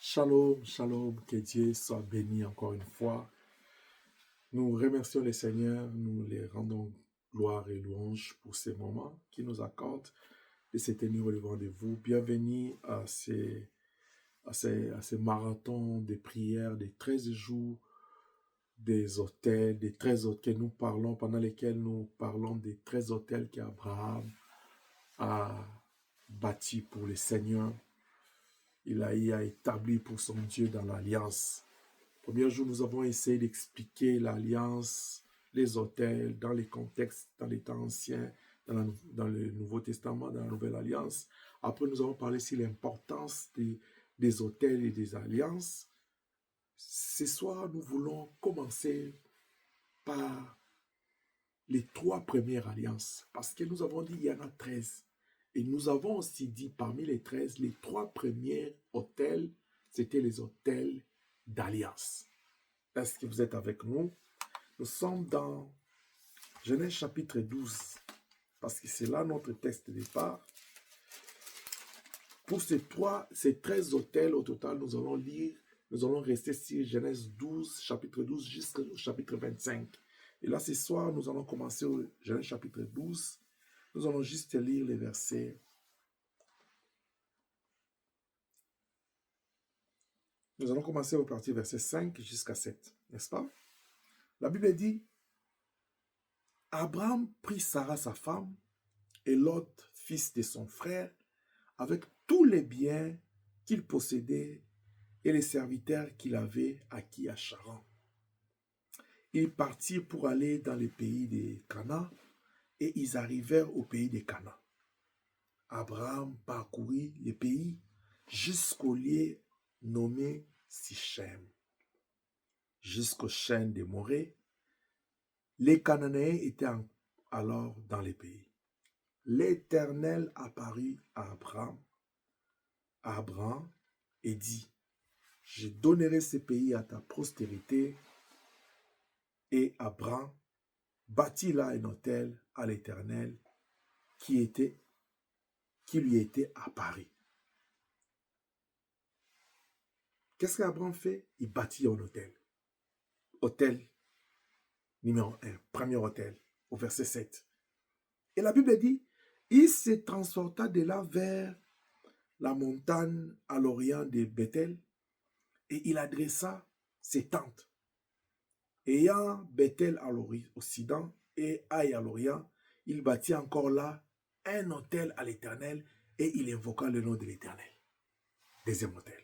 Shalom, shalom, que Dieu soit béni encore une fois. Nous remercions le Seigneur, nous les rendons gloire et louange pour ces moments qu'il nous accorde de se tenir au devant de vous. Bienvenue à ces marathons de prières des 13 jours, des hôtels, des 13 hôtels que nous parlons, pendant lesquels nous parlons des 13 hôtels qu'Abraham a bâtis pour le Seigneur. Il a établi pour son Dieu dans l'alliance. Premier jour, nous avons essayé d'expliquer l'alliance, les autels, dans les contextes, dans les temps anciens, dans le Nouveau Testament, dans la Nouvelle Alliance. Après, nous avons parlé sur l'importance des autels et des alliances. Ce soir, nous voulons commencer par les 3 premières alliances, parce que nous avons dit qu'il y en a 13. Et nous avons aussi dit, parmi les 13, les 3 premiers autels, c'était les autels d'alliance. Est-ce que vous êtes avec nous? Nous sommes dans Genèse chapitre 12, parce que c'est là notre texte de départ. Pour ces 13 autels, au total, nous allons rester sur Genèse 12, chapitre 12, jusqu'au chapitre 25. Et là, ce soir, nous allons commencer au Genèse chapitre 12. Nous allons juste lire les versets. Nous allons commencer au partir verset 5 jusqu'à 7, n'est-ce pas? La Bible dit, Abraham prit Sarah sa femme et Lot, fils de son frère, avec tous les biens qu'il possédait et les serviteurs qu'il avait acquis à Charan. Ils partirent pour aller dans le pays de Canaan et ils arrivèrent au pays de Canaan. Abraham parcourut le pays jusqu'au lieu nommé Sichem, jusqu'au chêne de Morée. Les Cananéens étaient alors dans le pays. L'Éternel apparut à Abraham et dit, je donnerai ce pays à ta postérité. Et Abraham bâtit là un autel à l'Éternel qui lui était apparu. Qu'est-ce qu'Abraham fait? Il bâtit un autel. Autel numéro 1, premier autel, au verset 7. Et la Bible dit, il se transporta de là vers la montagne à l'orient de Bethel et il adressa ses tentes. Ayant Bethel à l'occident et Aïe à l'orient, il bâtit encore là un autel à l'Éternel et il invoqua le nom de l'Éternel. Deuxième autel.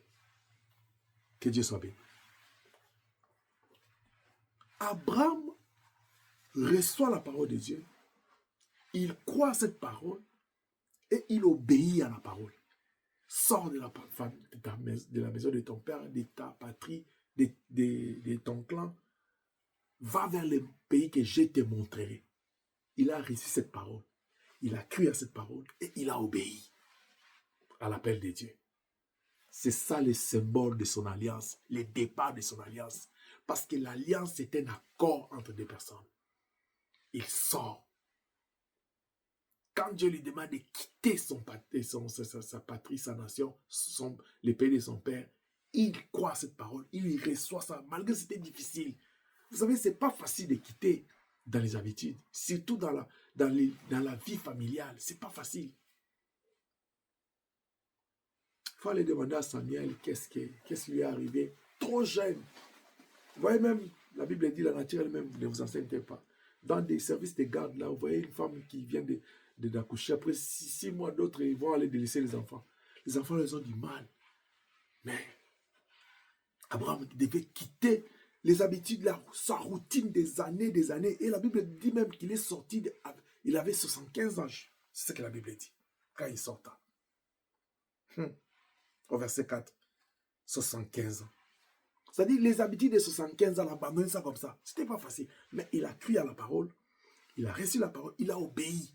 Que Dieu soit béni. Abraham reçoit la parole de Dieu, il croit cette parole et il obéit à la parole. Sors de la maison de ton père, de ta patrie, de ton clan, va vers le pays que je te montrerai. Il a reçu cette parole, il a cru à cette parole et il a obéi à l'appel de Dieu. C'est ça le symbole de son alliance, le départ de son alliance. Parce que l'alliance, c'est un accord entre deux personnes. Il sort. Quand Dieu lui demande de quitter sa patrie, sa nation, le pays de son père, il croit à cette parole, il reçoit ça, malgré que c'était difficile. Vous savez, ce n'est pas facile de quitter dans les habitudes, surtout dans la vie familiale. Ce n'est pas facile. Il faut aller demander à Samuel qu'est-ce qui lui est arrivé. Trop jeune. Vous voyez même, la Bible dit, la nature elle-même ne vous enseigne pas. Dans des services de garde, là, vous voyez une femme qui vient d'accoucher. Après 6 mois, d'autres, ils vont aller délaisser les enfants. Les enfants, ils ont du mal. Mais Abraham devait quitter les habitudes, sa routine des années. Et la Bible dit même qu'il est sorti, il avait 75 ans. C'est ce que la Bible dit, quand il sorta. Au verset 4, 75 ans. C'est-à-dire, les habitudes de 75 ans, abandonner ça comme ça. C'était pas facile. Mais il a cru à la parole, il a reçu la parole, il a obéi.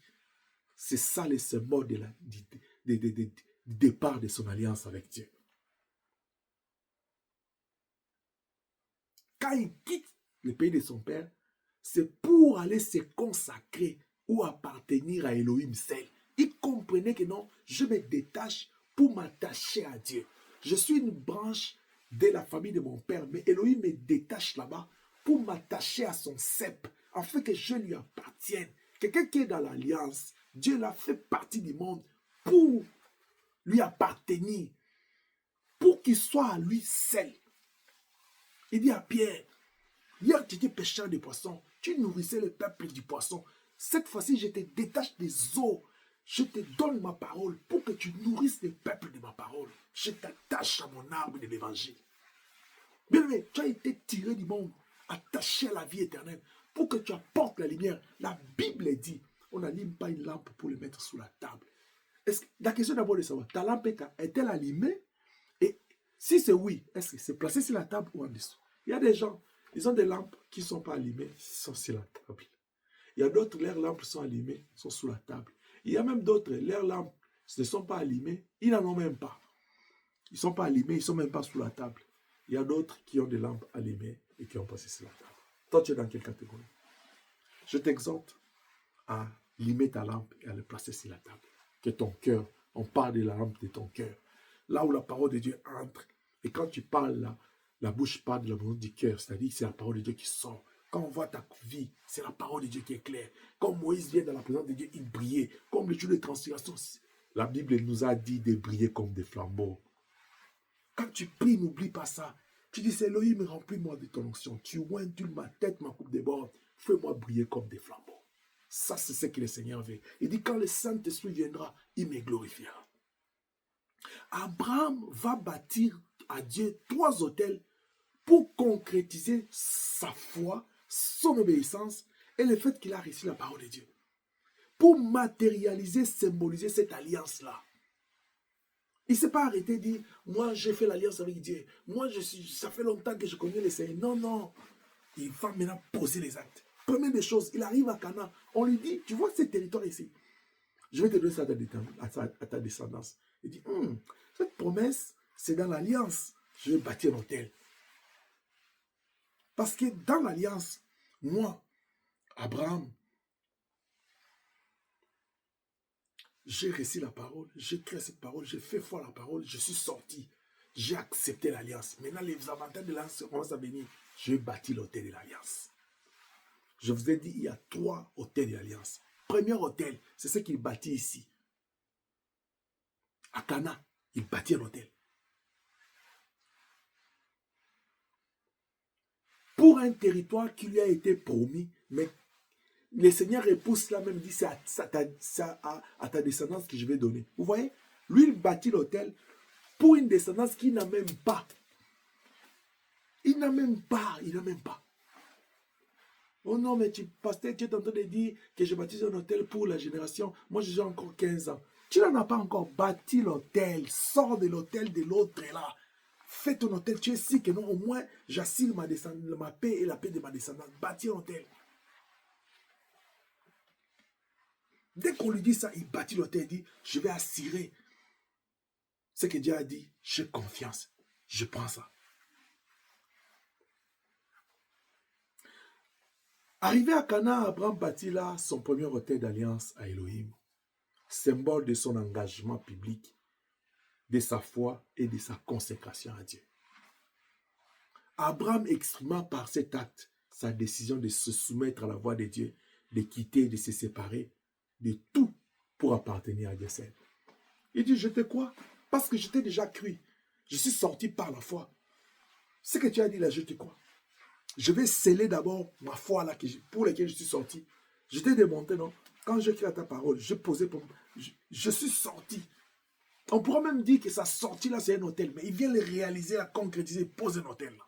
C'est ça le symbole du départ de son alliance avec Dieu. Quand il quitte le pays de son père, c'est pour aller se consacrer ou appartenir à Elohim seul. Il comprenait que non, je me détache pour m'attacher à Dieu. Je suis une branche de la famille de mon père, mais Elohim me détache là-bas pour m'attacher à son cep, afin que je lui appartienne. Quelqu'un qui est dans l'alliance, Dieu l'a fait partie du monde pour lui appartenir, pour qu'il soit à lui seul. Il dit à Pierre, hier tu étais pêcheur de poissons, tu nourrissais le peuple du poisson. Cette fois-ci, je te détache des eaux. Je te donne ma parole pour que tu nourrisses le peuple de ma parole. Je t'attache à mon arbre de l'évangile. Bien aimé, tu as été tiré du monde, attaché à la vie éternelle, pour que tu apportes la lumière. La Bible dit, on n'allume pas une lampe pour le mettre sous la table. La question d'abord de savoir, ta lampe est-elle allumée? Et si c'est oui, est-ce que c'est placé sur la table ou en dessous? Il y a des gens, ils ont des lampes qui ne sont pas allumées, qui sont sur la table. Il y a d'autres, leurs lampes sont allumées, sont sous la table. Il y a même d'autres, leurs lampes ne sont pas allumées, ils n'en ont même pas. Ils ne sont pas allumés, ils ne sont même pas sous la table. Il y a d'autres qui ont des lampes allumées et qui ont passé sur la table. Toi, tu es dans quelle catégorie? Je t'exhorte à allumer ta lampe et à le placer sur la table. Que ton cœur, on parle de la lampe de ton cœur. Là où la parole de Dieu entre. Et quand tu parles là, la bouche parle de la maison du cœur. C'est-à-dire que c'est la parole de Dieu qui sort. Quand on voit ta vie, c'est la parole de Dieu qui est claire. Quand Moïse vient dans la présence de Dieu, il brillait. Comme le jour de transfiguration, la Bible nous a dit de briller comme des flambeaux. Quand tu pries, n'oublie pas ça. Tu dis, c'est Elohim, remplis-moi de ton onction. Tu ointules ma tête, ma coupe déborde. Fais-moi briller comme des flambeaux. Ça, c'est ce que le Seigneur veut. Il dit, quand le Saint-Esprit viendra, il me glorifiera. Abraham va bâtir à Dieu 3 autels pour concrétiser sa foi, son obéissance et le fait qu'il a reçu la parole de Dieu. Pour matérialiser, symboliser cette alliance-là. Il ne s'est pas arrêté et dit, moi j'ai fait l'alliance avec Dieu. Moi, ça fait longtemps que je connais le Seigneur. Non, non. Il va maintenant poser les actes. Première des choses, il arrive à Cana. On lui dit, tu vois ce territoire ici. Je vais te donner ça à ta descendance. Il dit, cette promesse, c'est dans l'alliance. Je vais bâtir un hôtel. Parce que dans l'alliance, moi, Abraham, j'ai reçu la parole, j'ai créé cette parole, j'ai fait foi à la parole, je suis sorti. J'ai accepté l'alliance. Maintenant, les avantages de l'alliance commencent à venir. Je vais bâtir l'hôtel de l'alliance. Je vous ai dit, il y a 3 hôtels de l'alliance. Premier hôtel, c'est ce qu'il bâtit ici. À Cana, il bâtit un hôtel. Pour un territoire qui lui a été promis, mais le Seigneur repousse là même, dit, c'est à ta descendance que je vais donner. Vous voyez, lui, il bâtit l'hôtel pour une descendance qu'il n'a même pas. Il n'a même pas. Oh non, mais pasteur, tu es en train de dire que je bâtis un hôtel pour la génération. Moi, j'ai encore 15 ans. Tu n'en as pas encore bâti l'hôtel. Sors de l'hôtel de l'autre là. Fais ton hôtel. Tu es sûr que non, au moins, j'assure ma paix et la paix de ma descendance. Bâtis un hôtel. Dès qu'on lui dit ça, il bâtit l'hôtel. Il dit, je vais assurer ce que Dieu a dit. J'ai confiance. Je prends ça. Arrivé à Cana, Abraham bâtit là son premier hôtel d'alliance à Elohim, symbole de son engagement public, de sa foi et de sa consécration à Dieu. Abraham exprima par cet acte sa décision de se soumettre à la voix de Dieu, de quitter, de se séparer de tout pour appartenir à Dieu seul. Il dit, je te crois, parce que je t'ai déjà cru. Je suis sorti par la foi. Ce que tu as dit là, je te crois. Je vais sceller d'abord ma foi là pour laquelle je suis sorti. Je t'ai démontré, non? Quand j'ai écrit à ta parole, je suis sorti. On pourra même dire que sa sortie là, c'est un hôtel, mais il vient le réaliser, la concrétiser, poser un hôtel là.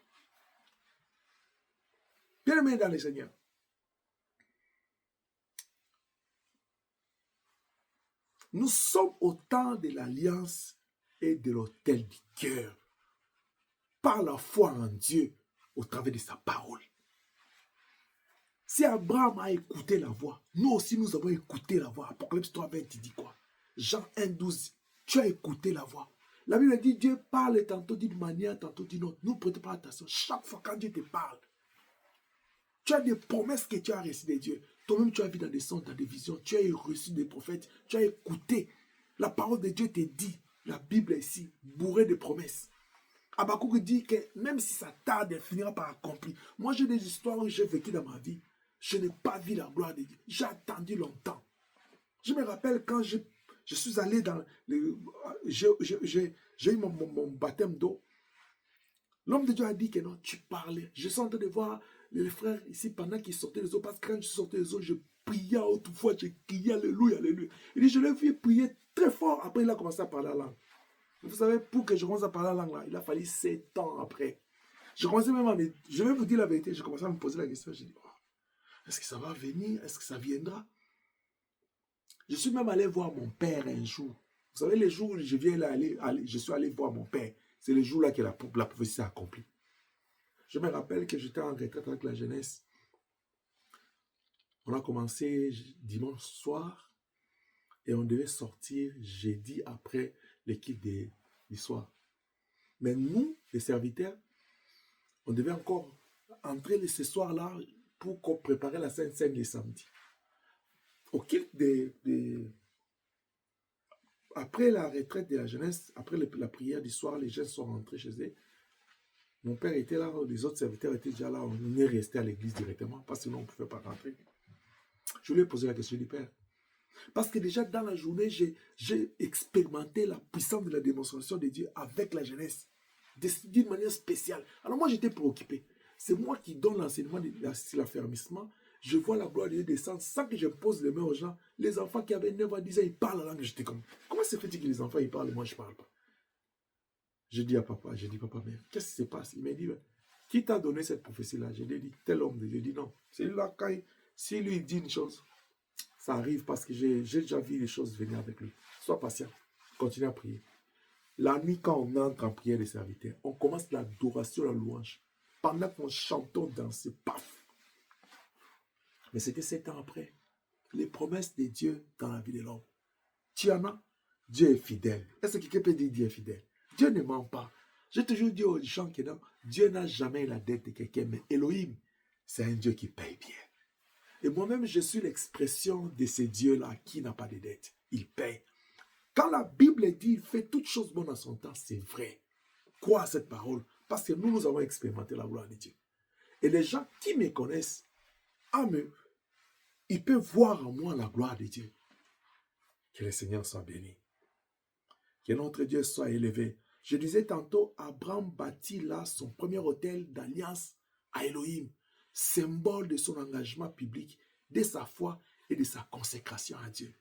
Bien aimé dans le Seigneur. Nous sommes au temps de l'alliance et de l'hôtel du cœur. Par la foi en Dieu, au travers de sa parole. Si Abraham a écouté la voix, nous aussi nous avons écouté la voix. Apocalypse 3, 20, il dit quoi? Jean 1, 12, tu as écouté la voix. La Bible dit, Dieu parle tantôt d'une manière, tantôt d'une autre. Nous ne prêtons pas attention. Chaque fois quand Dieu te parle, tu as des promesses que tu as reçues de Dieu. Toi-même, tu as vu dans des songes, dans des visions. Tu as reçu des prophètes. Tu as écouté. La parole de Dieu te dit. La Bible est ici, bourrée de promesses. Habakkuk dit que même si ça tarde, elle finira par accomplir. Moi, j'ai des histoires où j'ai vécu dans ma vie. Je n'ai pas vu la gloire de Dieu. J'ai attendu longtemps. Je me rappelle quand je suis allé dans... J'ai eu mon baptême d'eau. L'homme de Dieu a dit que non, tu parlais. Je suis en train de voir les frères ici pendant qu'ils sortaient les eaux. Parce que quand je sortais les eaux, je priais autrefois, je criais Alléluia, Alléluia. Il dit, je l'ai vu prier très fort. Après, il a commencé à parler la langue. Vous savez, pour que je commence à parler la langue, là, il a fallu 7 ans après. Je commençais même à me... Je vais vous dire la vérité, je commençais à me poser la question. J'ai dit, oh, est-ce que ça va venir? Est-ce que ça viendra? Je suis même allé voir mon père un jour. Vous savez, les jours où je suis allé voir mon père, c'est le jour-là que la prophétie s'est accomplie. Je me rappelle que j'étais en retraite avec la jeunesse. On a commencé dimanche soir et on devait sortir jeudi après l'équipe du soir. Mais nous, les serviteurs, on devait encore entrer ce soir-là pour préparer la Sainte Seine les samedis. Au culte après la retraite de la jeunesse, après la prière du soir, les jeunes sont rentrés chez eux. Mon père était là, les autres serviteurs étaient déjà là. On est resté à l'église directement parce que sinon on ne pouvait pas rentrer. Je lui ai posé la question du père. Parce que déjà dans la journée, j'ai expérimenté la puissance de la démonstration de Dieu avec la jeunesse, d'une manière spéciale. Alors moi, j'étais préoccupé. C'est moi qui donne l'enseignement sur l'affermissement. Je vois la gloire de Dieu descendre sans que je pose les mains aux gens. Les enfants qui avaient 9 ans, 10 ans, ils parlent la langue. J'étais comme, comment se fait-il que les enfants, ils parlent et moi, je ne parle pas? Je dis à papa, papa, mais qu'est-ce qui se passe? Il m'a dit, qui t'a donné cette prophétie-là? Je lui ai dit, tel homme. Je lui ai dit, non. C'est là, si lui dit une chose, ça arrive parce que j'ai déjà vu les choses venir avec lui. Sois patient. Continue à prier. La nuit, quand on entre en prière des serviteurs, on commence l'adoration, la louange. Pendant qu'on chante, on danse, paf. Mais c'était 7 ans après. Les promesses de Dieu dans la vie de l'homme. Tu en as? Dieu est fidèle. Est-ce que quelqu'un peut dire Dieu est fidèle? Dieu ne ment pas. J'ai toujours dit aux gens que non, Dieu n'a jamais la dette de quelqu'un, mais Elohim, c'est un Dieu qui paye bien. Et moi-même, je suis l'expression de ce Dieu-là qui n'a pas de dette. Il paye. Quand la Bible dit il fait toutes choses bonnes en son temps, c'est vrai. Crois à cette parole, parce que nous avons expérimenté la gloire de Dieu. Et les gens qui me connaissent, ils peuvent voir en moi la gloire de Dieu. Que le Seigneur soit béni. Que notre Dieu soit élevé. Je disais tantôt, Abraham bâtit là son premier autel d'alliance à Elohim, symbole de son engagement public, de sa foi et de sa consécration à Dieu.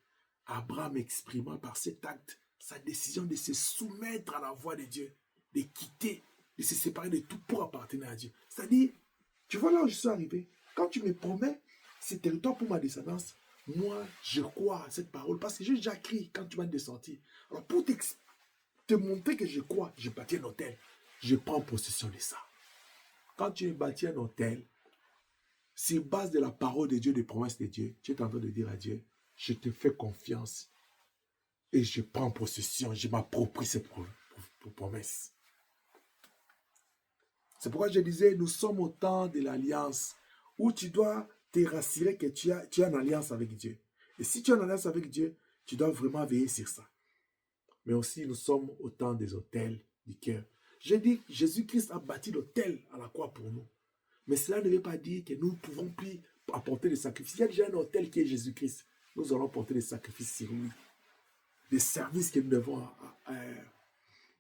Abraham exprimant par cet acte sa décision de se soumettre à la voix de Dieu, de quitter, de se séparer de tout pour appartenir à Dieu. C'est-à-dire, tu vois là où je suis arrivé, quand tu me promets ce territoire pour ma descendance, moi, je crois à cette parole parce que j'ai déjà crié quand tu vas te sortir. Alors, pour te montrer que je crois, je bâtis un hôtel. Je prends possession de ça. Quand tu bâtis un hôtel, sur base de la parole de Dieu, des promesses de Dieu, tu es en train de dire à Dieu, je te fais confiance et je prends possession, je m'approprie cette promesse. C'est pourquoi je disais, nous sommes au temps de l'alliance où tu dois te rassurer que tu es en alliance avec Dieu. Et si tu es en alliance avec Dieu, tu dois vraiment veiller sur ça. Mais aussi, nous sommes au temps des autels du cœur. J'ai dit, Jésus-Christ a bâti l'autel à la croix pour nous. Mais cela ne veut pas dire que nous ne pouvons plus apporter des sacrifices. Il y a déjà un autel qui est Jésus-Christ. Nous allons porter des sacrifices sur lui. Des services que nous devons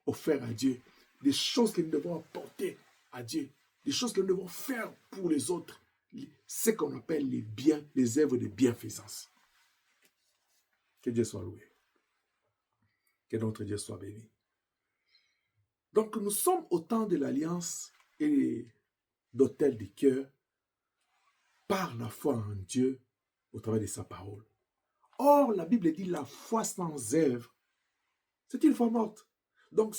offrir à Dieu. Des choses que nous devons apporter à Dieu. Des choses que nous devons faire pour les autres. Ce qu'on appelle les biens, les œuvres de bienfaisance. Que Dieu soit loué. Que notre Dieu soit béni. Donc nous sommes au temps de l'alliance et d'autel du cœur par la foi en Dieu au travers de sa parole. Or, la Bible dit la foi sans œuvre, c'est une foi morte. Donc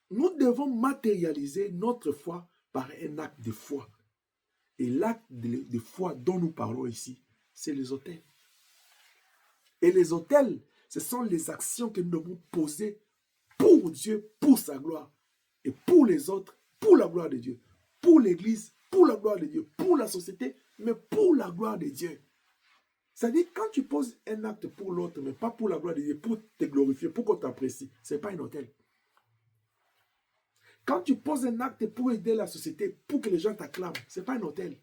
nous devons matérialiser notre foi par un acte de foi. Et l'acte de foi dont nous parlons ici, c'est les autels. Et les autels, ce sont les actions que nous devons poser pour Dieu, pour sa gloire. Et pour les autres, pour la gloire de Dieu. Pour l'Église, pour la gloire de Dieu. Pour la société, mais pour la gloire de Dieu. C'est-à-dire, quand tu poses un acte pour l'autre, mais pas pour la gloire de Dieu, pour te glorifier, pour qu'on t'apprécie, ce n'est pas un hôtel. Quand tu poses un acte pour aider la société, pour que les gens t'acclament, ce n'est pas un hôtel.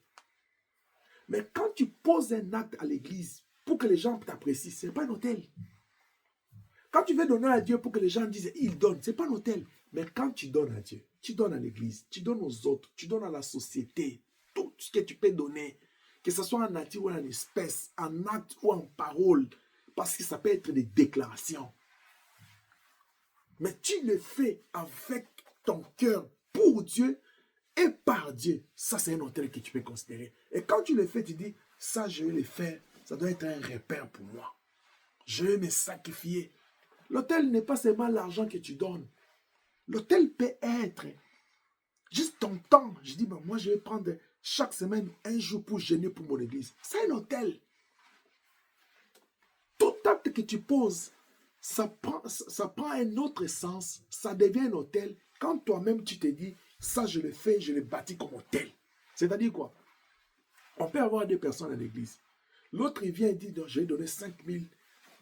Mais quand tu poses un acte à l'église pour que les gens t'apprécient, ce n'est pas un hôtel. Quand tu veux donner à Dieu pour que les gens disent il donne, ce n'est pas un hôtel. Mais quand tu donnes à Dieu, tu donnes à l'église, tu donnes aux autres, tu donnes à la société, tout ce que tu peux donner, que ce soit en nature ou en espèce, en acte ou en parole, parce que ça peut être des déclarations. Mais tu le fais avec ton cœur pour Dieu et par Dieu. Ça, c'est un hôtel que tu peux considérer. Et quand tu le fais, tu dis, ça, je vais le faire. Ça doit être un repère pour moi. Je vais me sacrifier. L'hôtel n'est pas seulement l'argent que tu donnes. L'hôtel peut être juste ton temps. Je dis, ben, moi, je vais prendre chaque semaine un jour pour jeûner pour mon église. C'est un hôtel. Tout acte que tu poses, ça prend un autre sens. Ça devient un hôtel. Quand toi-même, tu te dis, ça, je le fais, je le bâtis comme hôtel. C'est-à-dire quoi? On peut avoir deux personnes à l'église. L'autre, il vient et dit, je vais donner 5 000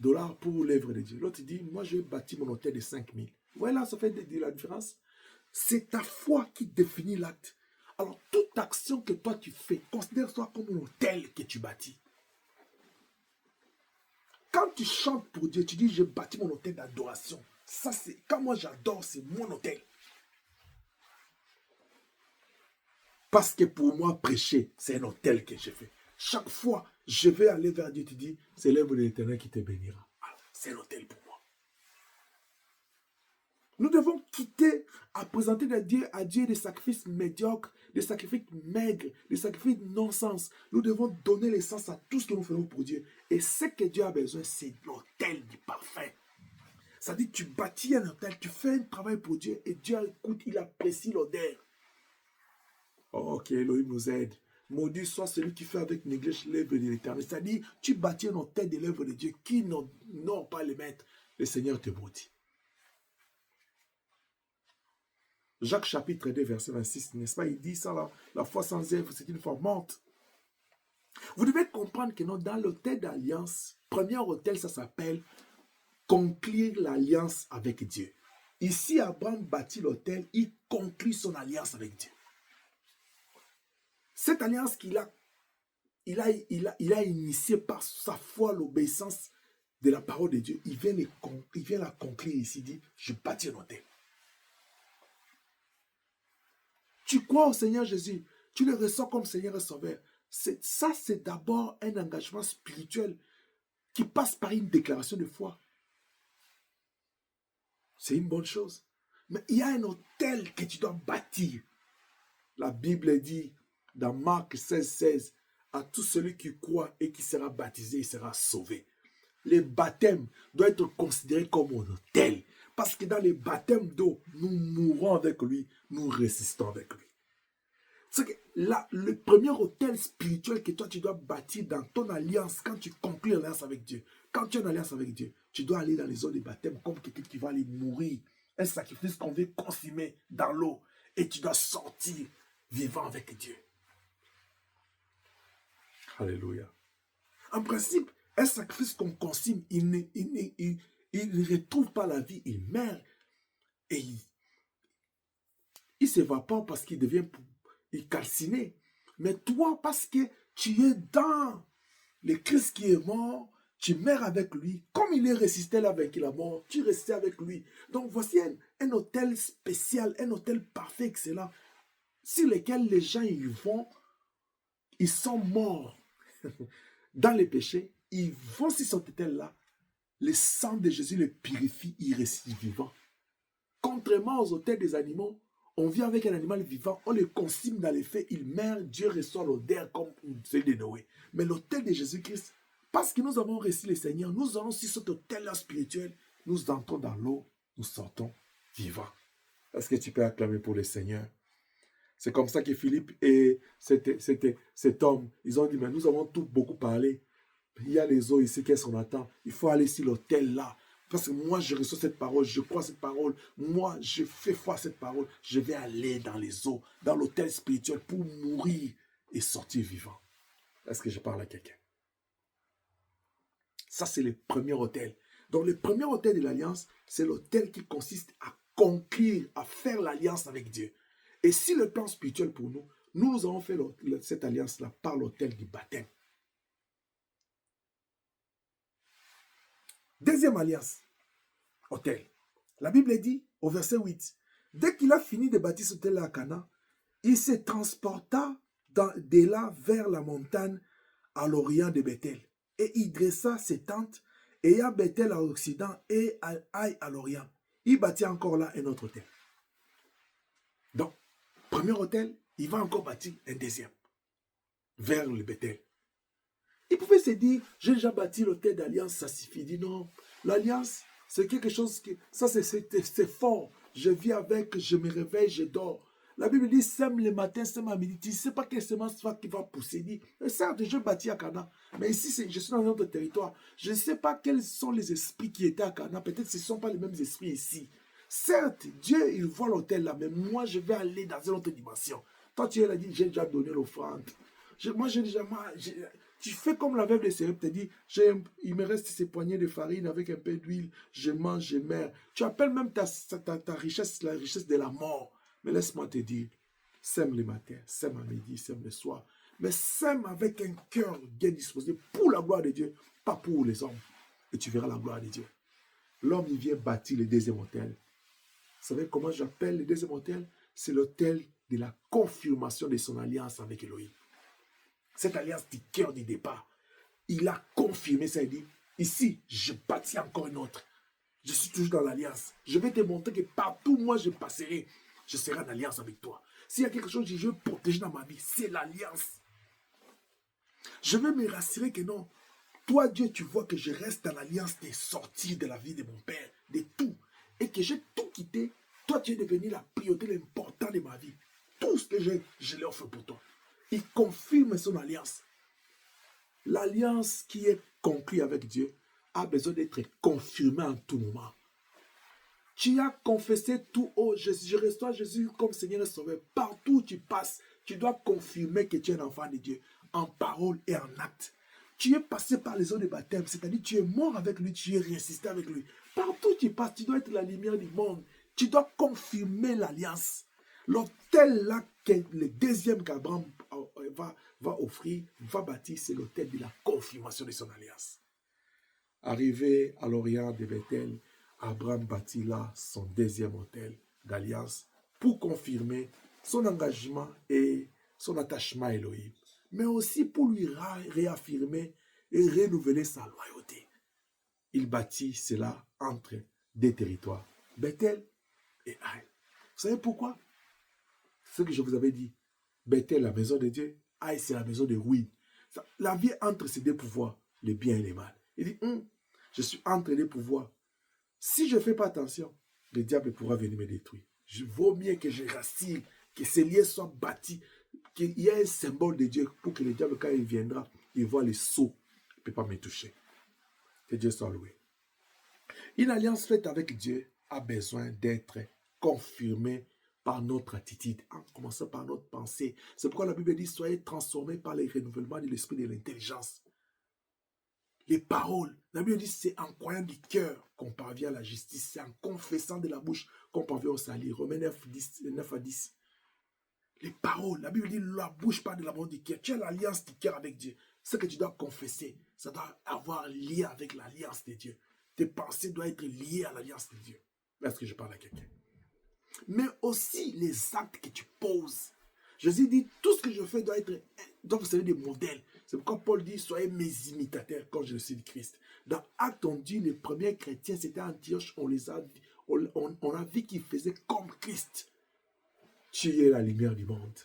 $ pour l'œuvre de Dieu. L'autre, il dit, moi, je vais bâtir mon hôtel de 5 000. Voilà, ça fait de la différence. C'est ta foi qui définit l'acte. Alors, toute action que toi, tu fais, considère-toi comme un hôtel que tu bâtis. Quand tu chantes pour Dieu, tu dis, je bâtis mon hôtel d'adoration. Ça, c'est, quand moi j'adore, c'est mon hôtel. Parce que pour moi, prêcher, c'est un hôtel que je fais. Chaque fois, je vais aller vers Dieu, tu dis, c'est l'œuvre de l'Éternel qui te bénira. C'est un hôtel pour moi. Nous devons quitter à présenter à Dieu des sacrifices médiocres, des sacrifices maigres, des sacrifices non-sens. Nous devons donner l'essence à tout ce que nous faisons pour Dieu. Et ce que Dieu a besoin, c'est l'hôtel du parfait. Ça dit, tu bâtis un hôtel, tu fais un travail pour Dieu et Dieu écoute, il apprécie l'odeur. Oh, que Elohim nous aide. Maudit soit celui qui fait avec néglige l'œuvre de l'Éternel. C'est-à-dire, tu bâtis un hôtel de l'œuvre de Dieu qui n'ont pas les maîtres. Le Seigneur te maudit. Jacques chapitre 2, verset 26, n'est-ce pas? Il dit ça, la foi sans œuvre, c'est une foi morte. Vous devez comprendre que dans l'hôtel d'alliance, premier hôtel, ça s'appelle conclure l'alliance avec Dieu. Ici, Abraham bâtit l'hôtel, il conclut son alliance avec Dieu. Cette alliance qu'il a, il a initiée par sa foi, l'obéissance de la parole de Dieu. Il vient la conclure ici, il dit, je bâtis un hôtel. Tu crois au Seigneur Jésus, tu le ressens comme Seigneur et Sauveur. Ça, c'est d'abord un engagement spirituel qui passe par une déclaration de foi. C'est une bonne chose. Mais il y a un hôtel que tu dois bâtir. La Bible dit dans Marc 16, 16, à tout celui qui croit et qui sera baptisé, il sera sauvé. Les baptêmes doivent être considérés comme un hôtel. Parce que dans les baptêmes d'eau, nous mourons avec lui, nous résistons avec lui. C'est que le premier hôtel spirituel que toi tu dois bâtir dans ton alliance, quand tu conclus l'alliance avec Dieu, quand tu as une alliance avec Dieu, tu dois aller dans les eaux des baptêmes comme quelqu'un qui va aller mourir. Un sacrifice qu'on veut consumer dans l'eau. Et tu dois sortir vivant avec Dieu. Alléluia. En principe, un sacrifice qu'on consume, il ne retrouve pas la vie, il meurt. Et il s'évapore parce qu'il devient calciné. Mais toi, parce que tu es dans le Christ qui est mort, tu meurs avec lui. Comme il est ressuscité avec la mort, tu restes avec lui. Donc voici un hôtel spécial, un hôtel parfait, excellent, sur lequel les gens y vont, ils sont morts dans les péchés, ils vont sur cet hôtel-là, le sang de Jésus les purifie, ils restent vivants. Contrairement aux hôtels des animaux, on vient avec un animal vivant, on le consigne dans les faits, il meurt, Dieu reçoit l'odeur comme celui de Noé. Mais l'autel de Jésus-Christ, parce que nous avons reçu le Seigneur, nous allons sur cet autel-là spirituel, nous entrons dans l'eau, nous sortons vivants. Est-ce que tu peux acclamer pour le Seigneur? C'est comme ça que Philippe et cet homme, ils ont dit, mais nous avons tout beaucoup parlé. Il y a les eaux ici, qu'est-ce qu'on attend? Il faut aller sur l'autel-là. Parce que moi, je reçois cette parole, je crois cette parole. Moi, je fais foi à cette parole. Je vais aller dans les eaux, dans l'autel spirituel pour mourir et sortir vivant. Est-ce que je parle à quelqu'un? Ça, c'est le premier autel. Donc, le premier autel de l'alliance, c'est l'autel qui consiste à conclure, à faire l'alliance avec Dieu. Et si le plan spirituel pour nous, nous avons fait cette alliance-là par l'autel du baptême. Deuxième alliance, autel. La Bible dit au verset 8, dès qu'il a fini de bâtir cet autel à Cana, il se transporta de là vers la montagne à l'orient de Bethel. Et il dressa ses tentes, et il y a Bethel à l'occident et Aïe à l'orient. Il bâtit encore là un autre autel. Donc, premier autel, il va encore bâtir un deuxième vers le Bethel. Il pouvait se dire, j'ai déjà bâti l'autel d'alliance, ça suffit. Il dit non, l'alliance, c'est quelque chose qui, ça c'est fort. Je vis avec, je me réveille, je dors. La Bible dit, sème le matin, sème à midi. Tu ne sais pas quelle semence qui va pousser. Il dit, certes, je bâtis à Cana, mais ici, je suis dans un autre territoire. Je ne sais pas quels sont les esprits qui étaient à Cana. Peut-être que ce ne sont pas les mêmes esprits ici. Certes, Dieu, il voit l'autel là, mais moi, je vais aller dans une autre dimension. Toi, tu as dit, j'ai déjà donné l'offrande. Moi, j'ai déjà... Tu fais comme la veuve de Sérep te dit, il me reste ces poignées de farine avec un peu d'huile, je mange, je meurs. Tu appelles même ta richesse la richesse de la mort. Mais laisse-moi te dire, sème le matin, sème à midi, sème le soir. Mais sème avec un cœur bien disposé pour la gloire de Dieu, pas pour les hommes. Et tu verras la gloire de Dieu. L'homme, il vient bâtir le deuxième autel. Vous savez comment j'appelle le deuxième autel? C'est l'autel de la confirmation de son alliance avec Elohim. Cette alliance du cœur du départ, il a confirmé ça. Il dit, ici, je bâtis encore une autre. Je suis toujours dans l'alliance. Je vais te montrer que partout où moi je passerai, je serai en alliance avec toi. S'il y a quelque chose que je veux protéger dans ma vie, c'est l'alliance. Je veux me rassurer que non. Toi, Dieu, tu vois que je reste dans l'alliance des sorties de la vie de mon Père, de tout. Et que j'ai tout quitté. Toi, tu es devenu la priorité, l'important de ma vie. Tout ce que j'ai, je l'offre pour toi. Il confirme son alliance. L'alliance qui est conclue avec Dieu a besoin d'être confirmée en tout moment. Tu as confessé tout haut, je reçois Jésus comme Seigneur et Sauveur. Partout où tu passes, tu dois confirmer que tu es un enfant de Dieu, en parole et en acte. Tu es passé par les eaux de baptême, c'est-à-dire tu es mort avec lui, tu es ressuscité avec lui. Partout où tu passes, tu dois être la lumière du monde. Tu dois confirmer l'alliance. L'autel là, que le deuxième qu'Abraham va offrir, va bâtir, c'est l'autel de la confirmation de son alliance. Arrivé à l'orient de Bethel, Abraham bâtit là son deuxième autel d'alliance pour confirmer son engagement et son attachement à Elohim, mais aussi pour lui réaffirmer et renouveler sa loyauté. Il bâtit cela entre deux territoires, Bethel et Aïe. Vous savez pourquoi? Ce que je vous avais dit, Bethel, la maison de Dieu, Aïe, c'est la maison de ruine. La vie entre ces deux pouvoirs, le bien et le mal. Il dit, je suis entre les pouvoirs. Si je ne fais pas attention, le diable pourra venir me détruire. Je vaut mieux que je rassure, que ces liens soient bâtis, qu'il y ait un symbole de Dieu pour que le diable, quand il viendra, il voit les sceaux, il ne peut pas me toucher. Que Dieu soit loué. Une alliance faite avec Dieu a besoin d'être confirmée par notre attitude, en commençant par notre pensée. C'est pourquoi la Bible dit, soyez transformés par le renouvellement de l'esprit de l'intelligence. Les paroles, la Bible dit, c'est en croyant du cœur qu'on parvient à la justice, c'est en confessant de la bouche qu'on parvient au salut. Romains 9 à 10. Les paroles, la Bible dit, la bouche parle de l'amour du cœur. Tu as l'alliance du cœur avec Dieu. Ce que tu dois confesser, ça doit avoir lien avec l'alliance de Dieu. Tes pensées doivent être liées à l'alliance de Dieu. Est-ce que je parle à quelqu'un? Mais aussi les actes que tu poses. Jésus dit, tout ce que je fais doit vous savez, des modèles. C'est pourquoi Paul dit, soyez mes imitateurs quand je suis le Christ. Dans Actes, on dit, les premiers chrétiens, c'était Antioche, on a vu qu'ils faisaient comme Christ. Tu es la lumière du monde.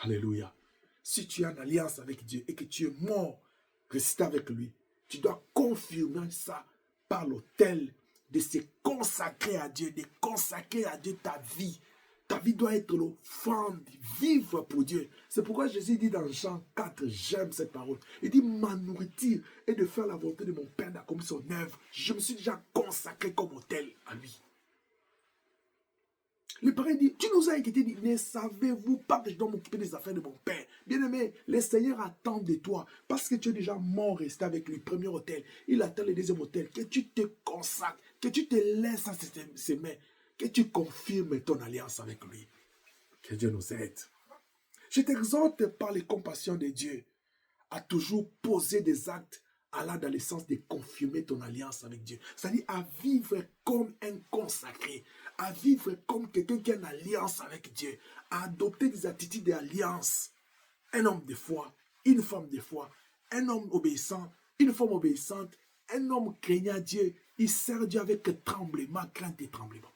Alléluia. Si tu as une alliance avec Dieu et que tu es mort, resté avec lui, tu dois confirmer ça par l'autel de se consacrer à Dieu, de consacrer à Dieu ta vie. Ta vie doit être l'offrande, vivre pour Dieu. C'est pourquoi Jésus dit dans Jean 4, j'aime cette parole. Il dit, ma nourriture est de faire la volonté de mon Père d'accomplir son œuvre. Je me suis déjà consacré comme autel à lui. Le parrain dit, tu nous as inquiété, dit, ne savez-vous pas que je dois m'occuper des affaires de mon père? Bien-aimé, le Seigneur attend de toi, parce que tu es déjà mort, resté avec le premier hôtel. Il attend le deuxième hôtel, que tu te consacres, que tu te laisses à ses mains, que tu confirmes ton alliance avec lui. Que Dieu nous aide. Je t'exhorte par les compassions de Dieu à toujours poser des actes allant dans le sens de confirmer ton alliance avec Dieu. C'est-à-dire à vivre comme un consacré, à vivre comme quelqu'un qui a une alliance avec Dieu, à adopter des attitudes d'alliance. Un homme de foi, une femme de foi, un homme obéissant, une femme obéissante, un homme craignant Dieu, il sert Dieu avec tremblement, crainte et tremblement.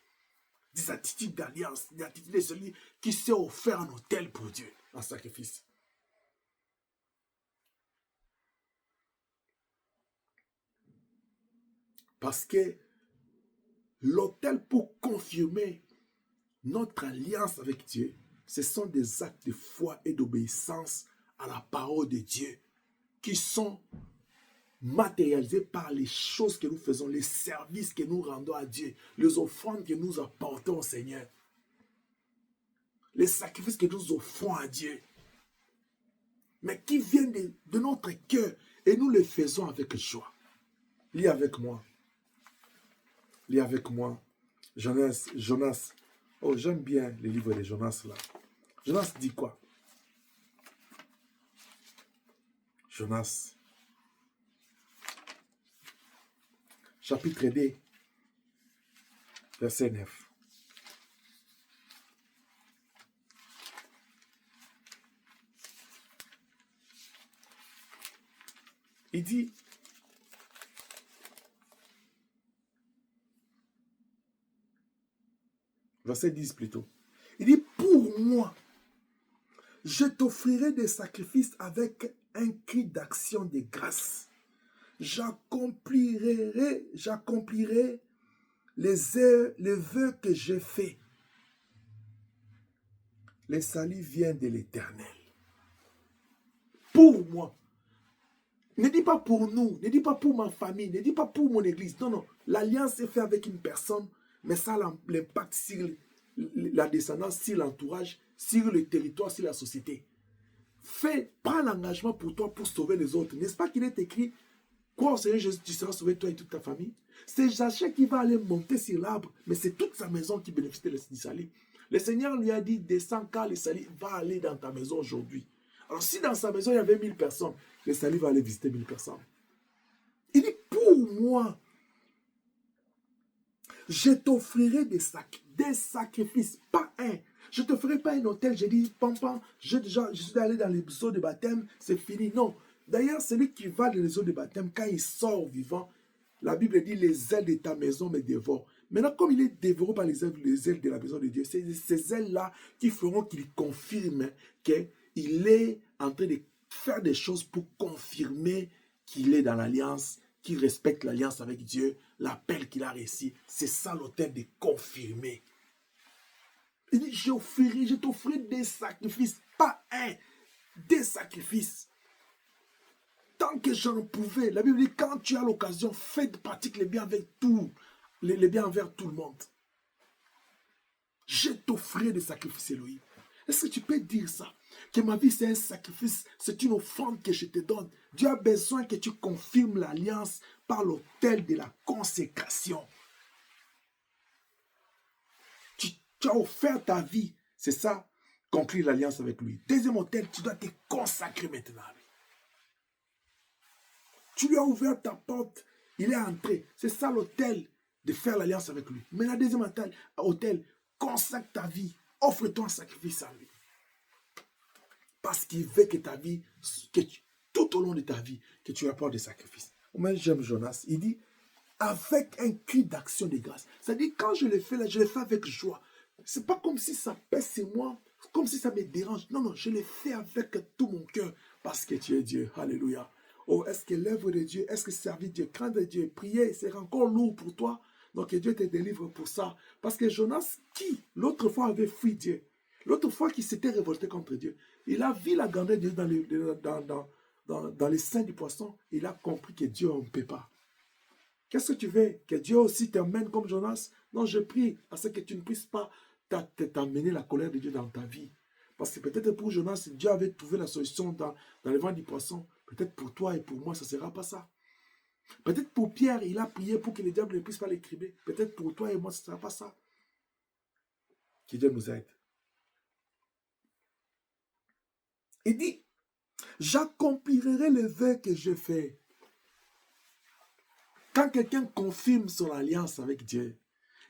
Des attitudes d'alliance, des attitudes de celui qui s'est offert un autel pour Dieu, en sacrifice. Parce que l'autel pour confirmer notre alliance avec Dieu, ce sont des actes de foi et d'obéissance à la parole de Dieu qui sont matérialisés par les choses que nous faisons, les services que nous rendons à Dieu, les offrandes que nous apportons au Seigneur, les sacrifices que nous offrons à Dieu, mais qui viennent de notre cœur et nous les faisons avec joie. Lis avec moi. Lis avec moi. Jonas. Oh, j'aime bien les livres de Jonas là. Jonas dit quoi? Jonas. Chapitre 2, verset 9. Il dit, verset 10 plutôt, il dit, pour moi, je t'offrirai des sacrifices avec un cri d'action de grâce. J'accomplirai les vœux que j'ai faits. Le salut vient de l'Éternel. Pour moi. Ne dis pas pour nous, ne dis pas pour ma famille, ne dis pas pour mon église. Non, non. L'alliance est faite avec une personne, mais ça a l'impact sur la descendance, sur l'entourage, sur le territoire, sur la société. Prends l'engagement pour toi pour sauver les autres. N'est-ce pas qu'il est écrit, crois au Seigneur Jésus, tu seras sauvé toi et toute ta famille? C'est Zaché qui va aller monter sur l'arbre, mais c'est toute sa maison qui bénéficie du salut. Le Seigneur lui a dit, descends car le salut va aller dans ta maison aujourd'hui. Alors si dans sa maison il y avait 1000 personnes, le salut va aller visiter 1000 personnes. Il dit, pour moi, je t'offrirai des sacrifices, pas un. Je ne te ferai pas un hôtel, j'ai dit, pam, je suis allé dans les eaux de baptême, c'est fini. Non. D'ailleurs, celui qui va dans les eaux de baptême, quand il sort vivant, la Bible dit, les ailes de ta maison me dévorent. Maintenant, comme il est dévoré par les ailes de la maison de Dieu, c'est ces ailes-là qui feront qu'il confirme qu'il est en train de faire des choses pour confirmer qu'il est dans l'alliance, qu'il respecte l'alliance avec Dieu, l'appel qu'il a réussi. C'est ça l'autel de confirmer. Il dit, je t'offrirai des sacrifices, pas un, des sacrifices. Tant que j'en pouvais, la Bible dit, quand tu as l'occasion, pratique les biens avec tout, les biens envers tout le monde. Je t'offrirai des sacrifices, Elohim. Est-ce que tu peux dire ça? Que ma vie c'est un sacrifice, c'est une offrande que je te donne. Dieu a besoin que tu confirmes l'alliance par l'autel de la consécration. Tu as offert ta vie, c'est ça, conclure l'alliance avec lui. Deuxième autel, tu dois te consacrer maintenant à lui. Tu lui as ouvert ta porte, il est entré. C'est ça l'autel de faire l'alliance avec lui. Mais la deuxième autel, consacre ta vie, offre-toi un sacrifice à lui. Parce qu'il veut que ta vie, tout au long de ta vie, que tu apportes des sacrifices. Moi, j'aime Jonas. Il dit, avec un cri d'action de grâce. C'est-à-dire, quand je le fais là, je le fais avec joie. C'est pas comme si ça pèse sur moi, comme si ça me dérange. Non, non, je le fais avec tout mon cœur. Parce que tu es Dieu. Alléluia. Oh, est-ce que l'œuvre de Dieu, est-ce que servir Dieu, craindre Dieu, prier, c'est encore lourd pour toi? Donc, que Dieu te délivre pour ça. Parce que Jonas, qui, l'autre fois, avait fui Dieu, l'autre fois, qui s'était révolté contre Dieu, il a vu la grandeur de Dieu dans les seins du poisson. Il a compris que Dieu, on ne peut pas. Qu'est-ce que tu veux? Que Dieu aussi t'emmène comme Jonas? Non, je prie à ce que tu ne puisses pas t'a amené la colère de Dieu dans ta vie. Parce que peut-être pour Jonas, Dieu avait trouvé la solution dans le ventre du poisson. Peut-être pour toi et pour moi, ça ne sera pas ça. Peut-être pour Pierre, il a prié pour que le diable ne puisse pas l'écrimer. Peut-être pour toi et moi, ce ne sera pas ça. Que Dieu nous aide. Il dit, j'accomplirai les vœux que j'ai faits. Quand quelqu'un confirme son alliance avec Dieu,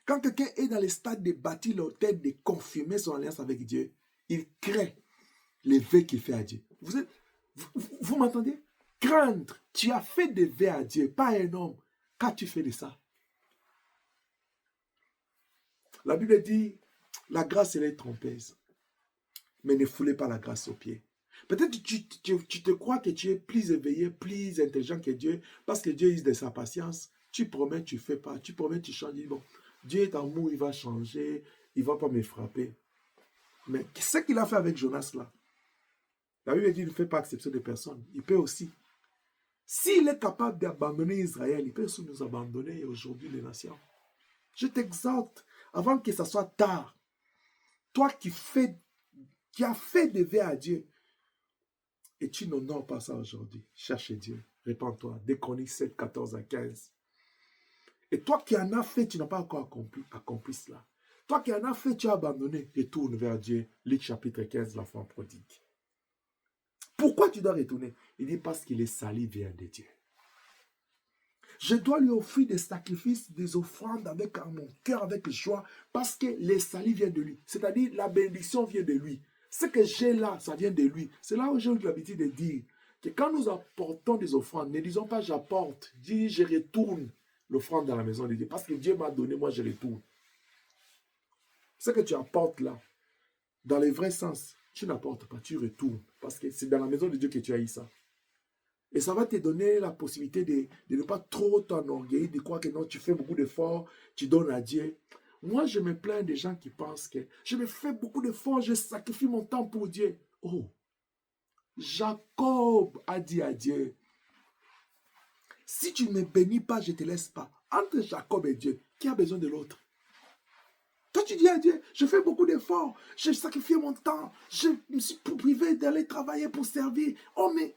quand quelqu'un est dans le stade de bâtir l'autel, de confirmer son alliance avec Dieu, il crée les vœux qu'il fait à Dieu. Vous m'entendez? Craindre, tu as fait des vœux à Dieu, pas à un homme. Qu'as-tu fait de ça? La Bible dit, la grâce, elle est trompeuse. Mais ne foulez pas la grâce aux pieds. Peut-être tu te crois que tu es plus éveillé, plus intelligent que Dieu, parce que Dieu est de sa patience. Tu promets, tu ne fais pas. Tu promets, tu changes. Bon, Dieu est amour, il va changer, il ne va pas me frapper. Mais ce qu'il a fait avec Jonas là, la Bible dit qu'il ne fait pas exception de personne. Il peut aussi. S'il est capable d'abandonner Israël, il peut aussi nous abandonner aujourd'hui les nations. Je t'exhorte, avant que ça soit tard, toi qui as fait des vœux à Dieu, et tu n'honores pas ça aujourd'hui, cherche Dieu, répands-toi. Des Chroniques 7, 14 à 15. Et toi qui en as fait, tu n'as pas encore accompli cela. Toi qui en as fait, tu as abandonné, retourne vers Dieu. Luc chapitre 15, l'enfant prodigue. Pourquoi tu dois retourner? Il dit parce que les salis viennent de Dieu. Je dois lui offrir des sacrifices, des offrandes avec mon cœur, avec joie, parce que les salis viennent de lui. C'est-à-dire la bénédiction vient de lui. Ce que j'ai là, ça vient de lui. C'est là où j'ai eu l'habitude de dire que quand nous apportons des offrandes, ne disons pas j'apporte, dis je retourne l'offrande dans la maison de Dieu. Parce que Dieu m'a donné, moi je retourne. Ce que tu apportes là, dans le vrai sens, tu n'apportes pas, tu retournes. Parce que c'est dans la maison de Dieu que tu as eu ça. Et ça va te donner la possibilité de ne pas trop t'enorgueillir, de croire que non, tu fais beaucoup d'efforts, tu donnes à Dieu. Moi, je me plains des gens qui pensent que je me fais beaucoup d'efforts, je sacrifie mon temps pour Dieu. Oh, Jacob a dit à Dieu, si tu ne me bénis pas, je ne te laisse pas. Entre Jacob et Dieu, qui a besoin de l'autre? Toi, tu dis à Dieu, je fais beaucoup d'efforts, j'ai sacrifié mon temps, je me suis privé d'aller travailler pour servir. Oh mais,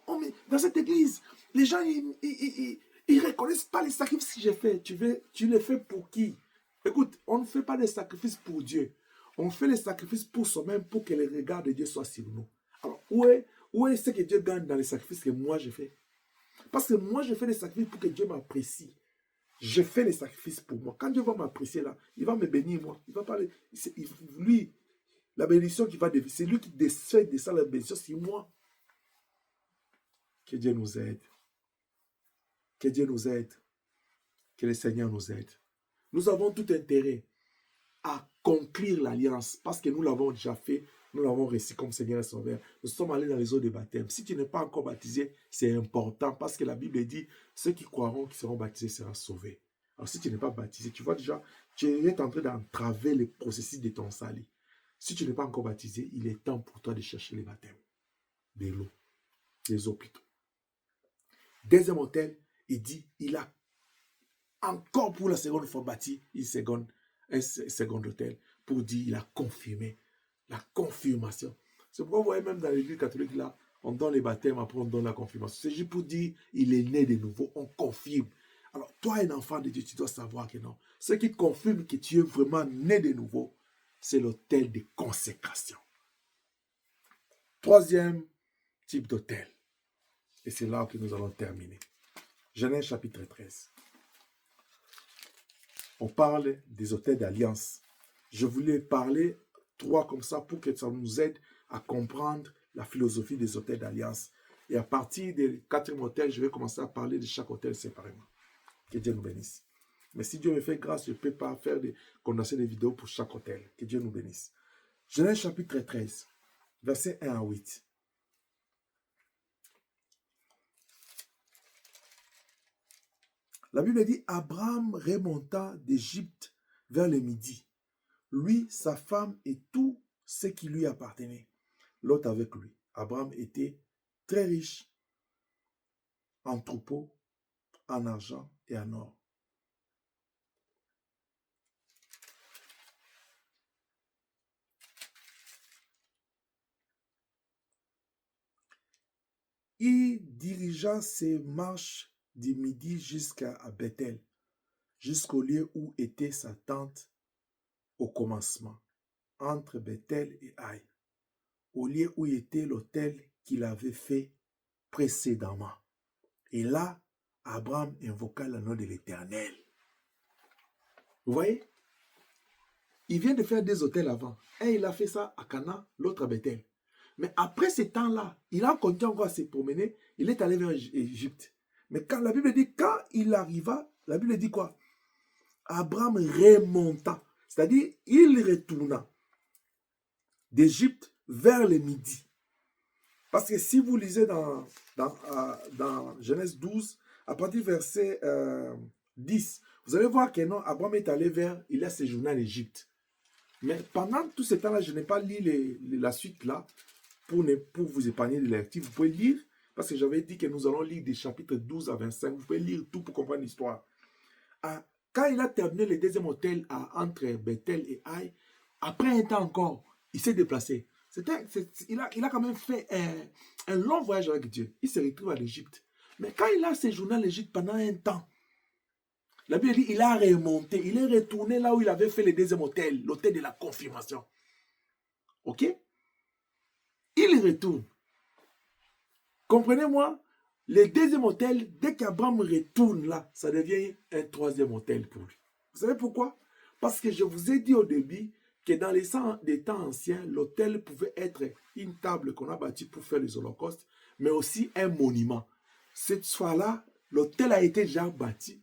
dans cette église, les gens, ils ne reconnaissent pas les sacrifices que j'ai fait. Tu les fais pour qui? Écoute, on ne fait pas des sacrifices pour Dieu. On fait les sacrifices pour soi-même, pour que le regard de Dieu soit sur nous. Alors, où est ce que Dieu gagne dans les sacrifices que moi je fais? Parce que moi, je fais des sacrifices pour que Dieu m'apprécie. Je fais les sacrifices pour moi. Quand Dieu va m'apprécier là, il va me bénir moi. Il va parler. Lui, la bénédiction qui va dévier, c'est lui qui décède de ça, la bénédiction, c'est moi. Que Dieu nous aide. Que Dieu nous aide. Que le Seigneur nous aide. Nous avons tout intérêt à conclure l'alliance parce que nous l'avons déjà fait. Nous l'avons reçu comme Seigneur et Sauveur. Nous sommes allés dans les eaux de baptême. Si tu n'es pas encore baptisé, c'est important parce que la Bible dit ceux qui croiront, qui seront baptisés, seront sauvés. Alors si tu n'es pas baptisé, tu vois déjà, tu es en train d'entraver le processus de ton salut. Si tu n'es pas encore baptisé, il est temps pour toi de chercher les baptêmes, de l'eau, les hôpitaux. Deuxième hôtel, il dit, il a encore pour la seconde fois bâti un second hôtel pour dire, il a confirmé. La confirmation. C'est pourquoi vous voyez même dans l'église catholique là, on donne les baptêmes, après on donne la confirmation. C'est juste pour dire, il est né de nouveau, on confirme. Alors, toi, un enfant de Dieu, tu dois savoir que non. Ce qui confirme que tu es vraiment né de nouveau, c'est l'autel de consécration. Troisième type d'autel. Et c'est là que nous allons terminer. Genèse chapitre 13. On parle des autels d'alliance. Je voulais parler 3 comme ça pour que ça nous aide à comprendre la philosophie des autels d'alliance. Et à partir du 4e autel, je vais commencer à parler de chaque autel séparément. Que Dieu nous bénisse. Mais si Dieu me fait grâce, je ne peux pas faire condenser des vidéos pour chaque autel. Que Dieu nous bénisse. Genèse chapitre 13, versets 1 à 8. La Bible dit, Abraham remonta d'Égypte vers le midi. Lui, sa femme et tout ce qui lui appartenait. Lot avec lui. Abraham était très riche en troupeaux, en argent et en or. il dirigea ses marches du midi jusqu'à Bethel, jusqu'au lieu où était sa tente au commencement, entre Bethel et Haï, au lieu où était l'autel qu'il avait fait précédemment. Et là, Abraham invoqua le nom de l'Éternel. Vous voyez? Il vient de faire des hôtels avant. Un, il a fait ça à Cana, l'autre à Bethel. Mais après ce temps-là, il a continué encore à se promener. Il est allé vers Égypte. Mais quand la Bible dit, quand il arriva, la Bible dit quoi? Abraham remonta. C'est-à-dire, il retourna d'Égypte vers le midi. Parce que si vous lisez dans Genèse 12, à partir du verset 10, vous allez voir que non, Abraham est allé il a séjourné en Égypte. Mais pendant tout ce temps-là, je n'ai pas lu la suite là pour vous épargner de la lecture. Vous pouvez lire, parce que j'avais dit que nous allons lire des chapitres 12 à 25. Vous pouvez lire tout pour comprendre l'histoire. Quand il a terminé le deuxième hôtel entre Bethel et Haï, après un temps encore, il s'est déplacé. Il a quand même fait un long voyage avec Dieu. Il se retrouve à l'Égypte. Mais quand il a séjourné à l'Égypte pendant un temps, la Bible dit il a remonté. Il est retourné là où il avait fait le deuxième hôtel, l'hôtel de la confirmation. Ok? Il retourne. Comprenez-moi, le deuxième hôtel, dès qu'Abraham retourne là, ça devient un troisième hôtel pour lui. Vous savez pourquoi? Parce que je vous ai dit au début que dans les temps anciens, l'autel pouvait être une table qu'on a bâtie pour faire les holocaustes, mais aussi un monument. Cette fois-là, l'autel a été déjà bâti,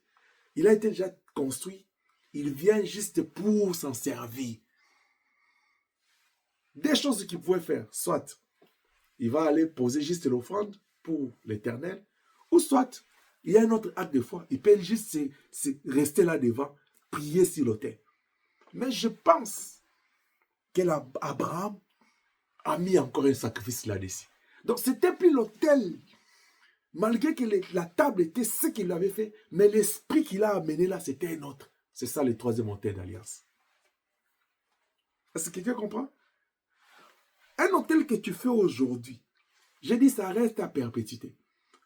il a été déjà construit, il vient juste pour s'en servir. Des choses qu'il pouvait faire, soit il va aller poser juste l'offrande pour l'Éternel, ou soit il y a un autre acte de foi, il peut juste rester là devant, prier sur l'autel. Mais je pense qu'Abraham a mis encore un sacrifice là-dessus. Donc, c'était plus l'autel, malgré que la table était ce qu'il avait fait, mais l'esprit qu'il a amené là, c'était un autre. C'est ça le troisième autel d'alliance. Est-ce que quelqu'un comprend? Un autel que tu fais aujourd'hui, j'ai dit ça reste à perpétuité.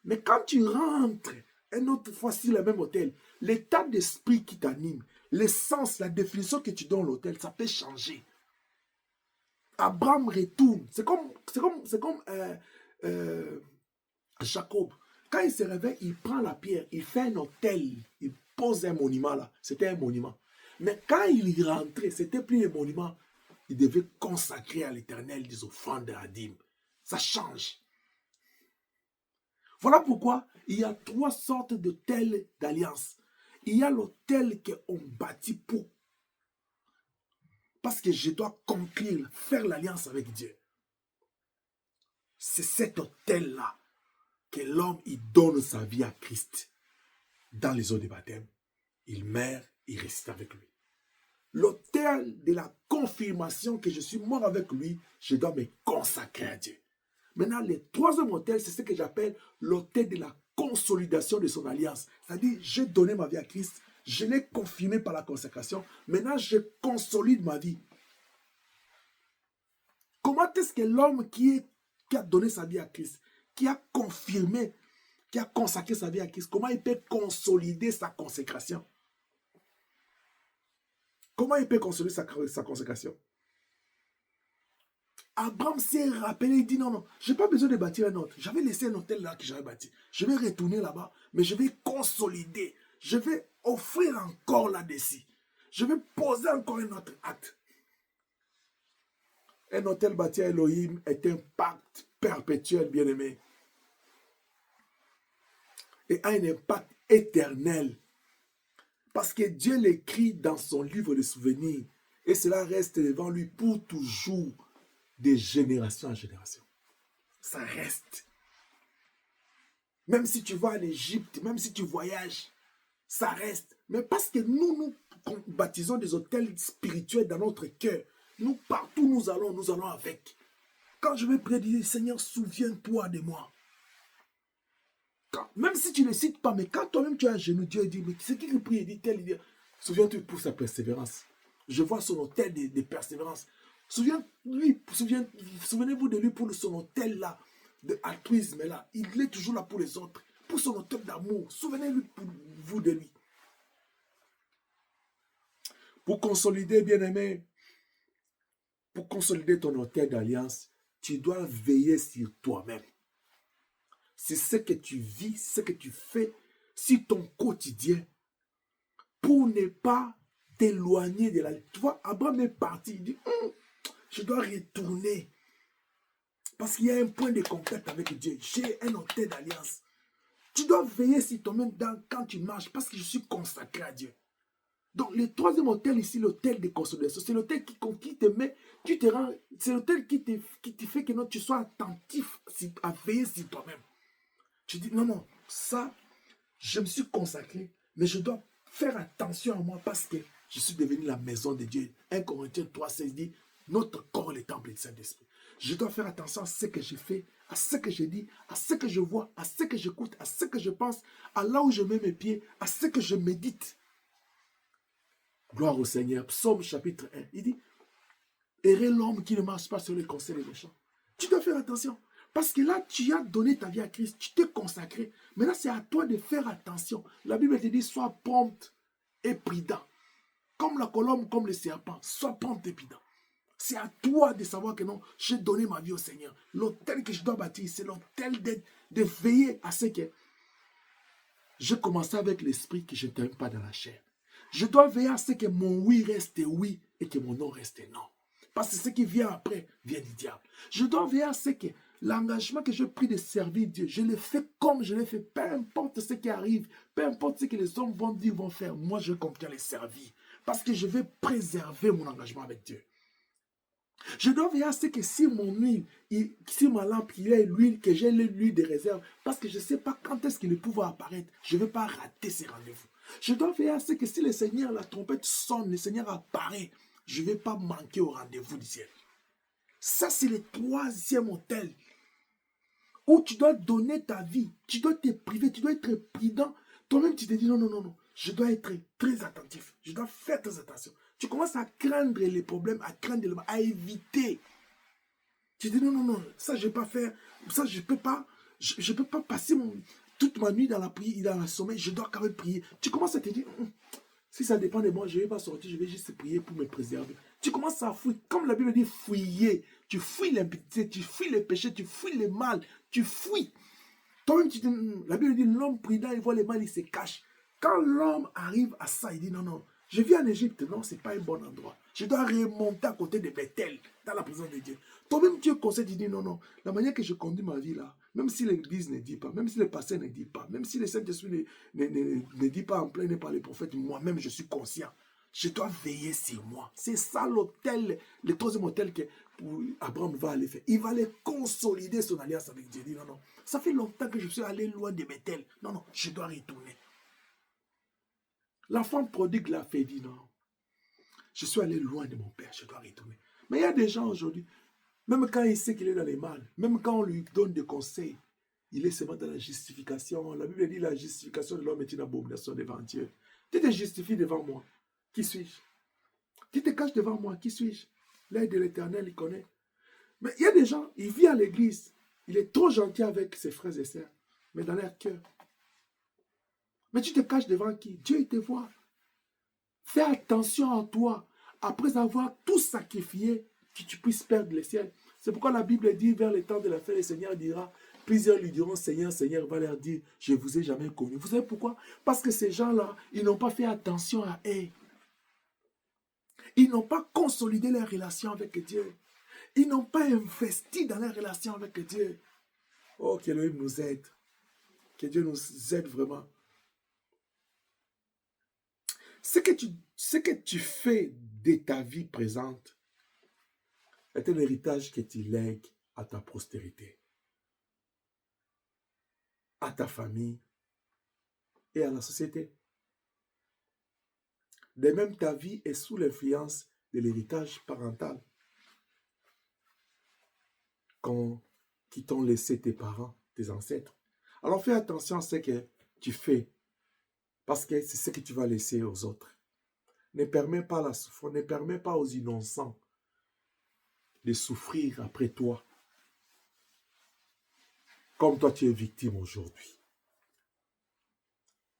Mais quand tu rentres une autre fois sur le même hôtel, l'état d'esprit qui t'anime, l'essence, la définition que tu donnes à l'hôtel, ça peut changer. Abraham retourne. C'est comme Jacob. Quand il se réveille, il prend la pierre, il fait un hôtel, il pose un monument là. C'était un monument. Mais quand il rentrait, c'était plus un monument. Il devait consacrer à l'Éternel des offrandes à dîme. Ça change. Voilà pourquoi il y a trois sortes d'hôtels d'alliance. Il y a l'hôtel qu'on bâtit pour. Parce que je dois conclure, faire l'alliance avec Dieu. C'est cet hôtel-là que l'homme, il donne sa vie à Christ. Dans les eaux de baptême, il meurt, il ressuscite avec lui. L'hôtel de la confirmation que je suis mort avec lui, je dois me consacrer à Dieu. Maintenant, le troisième hôtel, c'est ce que j'appelle l'hôtel de la consolidation de son alliance. C'est-à-dire, j'ai donné ma vie à Christ, je l'ai confirmé par la consécration, maintenant je consolide ma vie. Comment est-ce que l'homme qui a donné sa vie à Christ, qui a confirmé, qui a consacré sa vie à Christ, comment il peut consolider sa consécration? Comment il peut consolider sa consécration? Abraham s'est rappelé, il dit non, je n'ai pas besoin de bâtir un autre. J'avais laissé un hôtel là que j'avais bâti. Je vais retourner là-bas, mais je vais consolider. Je vais offrir encore là-dessus. Je vais poser encore un autre acte. Un hôtel bâti à Elohim est un pacte perpétuel, bien-aimé. Et a un impact éternel. Parce que Dieu l'écrit dans son livre de souvenirs. Et cela reste devant lui pour toujours, de génération en génération. Ça reste. Même si tu vas en Égypte, même si tu voyages, ça reste. Mais parce que nous baptisons des hôtels spirituels dans notre cœur. Nous, partout nous allons avec. Quand je vais prier, Seigneur, souviens-toi de moi. Même si tu ne le cites pas, mais quand toi-même tu as un genou, Dieu dit, mais c'est qui prie, il dit tel, il dit, souviens-toi pour sa persévérance. Je vois son hôtel de persévérance. Souvenez-vous de lui pour son hôtel là. de altruisme là. Il est toujours là pour les autres, pour son auteur d'amour. Souvenez-vous de lui. Pour consolider, bien-aimé, pour consolider ton auteur d'alliance, tu dois veiller sur toi-même. C'est ce que tu vis, ce que tu fais sur ton quotidien pour ne pas t'éloigner de la... Tu vois, Abraham est parti, il dit, je dois retourner parce qu'il y a un point de contact avec Dieu. J'ai un autel d'alliance. Tu dois veiller sur toi-même quand tu marches parce que je suis consacré à Dieu. Donc, le troisième hôtel ici, l'hôtel de consolidation, c'est l'hôtel qui te met, c'est l'hôtel qui te fait que non, tu sois attentif à veiller sur toi-même. Tu dis, non, ça, je me suis consacré, mais je dois faire attention à moi parce que je suis devenu la maison de Dieu. 1 Corinthiens 3,16 dit, notre corps est le temple du Saint-Esprit. Je dois faire attention à ce que je fais, à ce que je dis, à ce que je vois, à ce que j'écoute, à ce que je pense, à là où je mets mes pieds, à ce que je médite. Gloire au Seigneur. Psaume chapitre 1, il dit, errez l'homme qui ne marche pas sur les conseils des méchants. Tu dois faire attention. Parce que là, tu as donné ta vie à Christ, tu t'es consacré. Maintenant, c'est à toi de faire attention. La Bible te dit, sois prompte et prudent. Comme la colombe, comme le serpent, sois prompte et prudent. C'est à toi de savoir que non, j'ai donné ma vie au Seigneur. L'autel que je dois bâtir, c'est l'autel de veiller à ce que je commence avec l'esprit, que je ne t'aime pas dans la chair. Je dois veiller à ce que mon oui reste oui et que mon non reste non. Parce que ce qui vient après vient du diable. Je dois veiller à ce que l'engagement que j'ai pris de servir Dieu, je le fais comme je l'ai fait, peu importe ce qui arrive, peu importe ce que les hommes vont dire, vont faire, moi je compte bien les servir. Parce que je vais préserver mon engagement avec Dieu. Je dois veiller à ce que si mon huile, si ma lampe, il est l'huile, que j'ai l'huile de réserve, parce que je ne sais pas quand est-ce que le pouvoir apparaître, je ne vais pas rater ces rendez-vous. Je dois veiller à ce que si le Seigneur, la trompette sonne, le Seigneur apparaît, je ne vais pas manquer au rendez-vous du ciel. Ça, c'est le troisième hôtel où tu dois donner ta vie, tu dois te priver, tu dois être prudent. Toi-même, tu te dis non, je dois être très attentif, je dois faire très attention. Tu commences à craindre les problèmes, à craindre les à éviter. Tu dis non, ça je ne vais pas faire, ça je ne peux pas, je peux pas passer toute ma nuit dans la prière, dans le sommeil, je dois quand même prier. Tu commences à te dire, si ça dépend de moi, je ne vais pas sortir, je vais juste prier pour me préserver. Tu commences à fouiller, comme la Bible dit, fouiller. Tu fouilles l'impudicité, tu fouilles le péché, tu fouilles le mal, tu fouilles. Toi-même, tu dis, la Bible dit, l'homme prudent, il voit le mal, il se cache. Quand l'homme arrive à ça, il dit, non, je vis en Égypte, non, ce n'est pas un bon endroit. Je dois remonter à côté de Bethel, dans la présence de Dieu. Toi-même, Dieu conseille, tu dis, non, la manière que je conduis ma vie là, même si l'Église ne dit pas, même si le pasteur ne dit pas, même si le Saint-Esprit ne dit pas en plein par les prophètes, moi-même, je suis conscient. Je dois veiller sur moi. C'est ça l'hôtel, le troisième hôtel que Abraham va aller faire. Il va aller consolider son alliance avec Dieu. Il dit, non, ça fait longtemps que je suis allé loin de Bethel. Non, je dois retourner. L'enfant prodigue l'a fait, il dit, non, je suis allé loin de mon père, je dois retourner. Mais il y a des gens aujourd'hui, même quand il sait qu'il est dans les mal, même quand on lui donne des conseils, il est seulement dans la justification. La Bible dit la justification de l'homme est une abomination devant Dieu. Tu te justifies devant moi. Qui suis-je? Tu te caches devant moi. Qui suis-je? L'œil de l'Éternel, il connaît. Mais il y a des gens, il vit à l'église. Il est trop gentil avec ses frères et sœurs. Mais dans leur cœur. Mais tu te caches devant qui? Dieu, il te voit. Fais attention à toi. Après avoir tout sacrifié, que tu puisses perdre le ciel. C'est pourquoi la Bible dit, vers le temps de la fin, le Seigneur dira, plusieurs lui diront, Seigneur, Seigneur, va leur dire, je ne vous ai jamais connu. Vous savez pourquoi? Parce que ces gens-là, ils n'ont pas fait attention à eux. Ils n'ont pas consolidé leur relation avec Dieu. Ils n'ont pas investi dans leur relation avec Dieu. Oh, qu'Élohim nous aide. Que Dieu nous aide vraiment. Ce que tu fais de ta vie présente est un héritage que tu lègues à ta postérité, à ta famille et à la société. De même, ta vie est sous l'influence de l'héritage parental qui t'ont laissé tes parents, tes ancêtres. Alors fais attention à ce que tu fais, parce que c'est ce que tu vas laisser aux autres. Ne permets pas la souffrance, ne permets pas aux innocents de souffrir après toi. comme toi tu es victime aujourd'hui.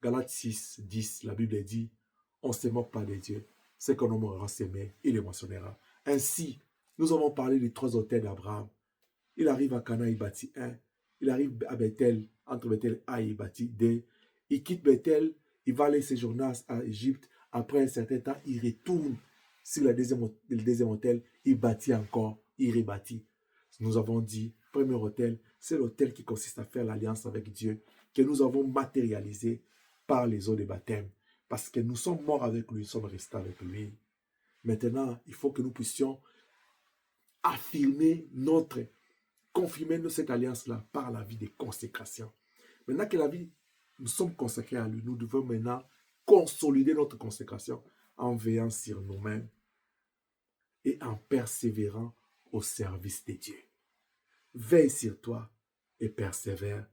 Galates 6, 10, la Bible dit, on ne se moque pas de Dieu. C'est qu'on aura s'aimer, il les moissonnera. Ainsi, nous avons parlé des 3 autels d'Abraham. Il arrive à Cana, il bâtit 1. Il arrive à Bethel, entre Bethel A, il bâtit 2. Il quitte Bethel, il va aller séjourner à Égypte. Après un certain temps, il retourne sur le deuxième hôtel, il bâtit encore, il rebâtit. Nous avons dit, premier hôtel, c'est l'hôtel qui consiste à faire l'alliance avec Dieu, que nous avons matérialisé par les eaux de baptême. Parce que nous sommes morts avec lui, nous sommes restés avec lui. Maintenant, il faut que nous puissions confirmer cette alliance-là par la vie de consécration. Maintenant que nous sommes consacrés à lui, nous devons maintenant consolider notre consécration en veillant sur nous-mêmes et en persévérant au service de Dieu. Veille sur toi et persévère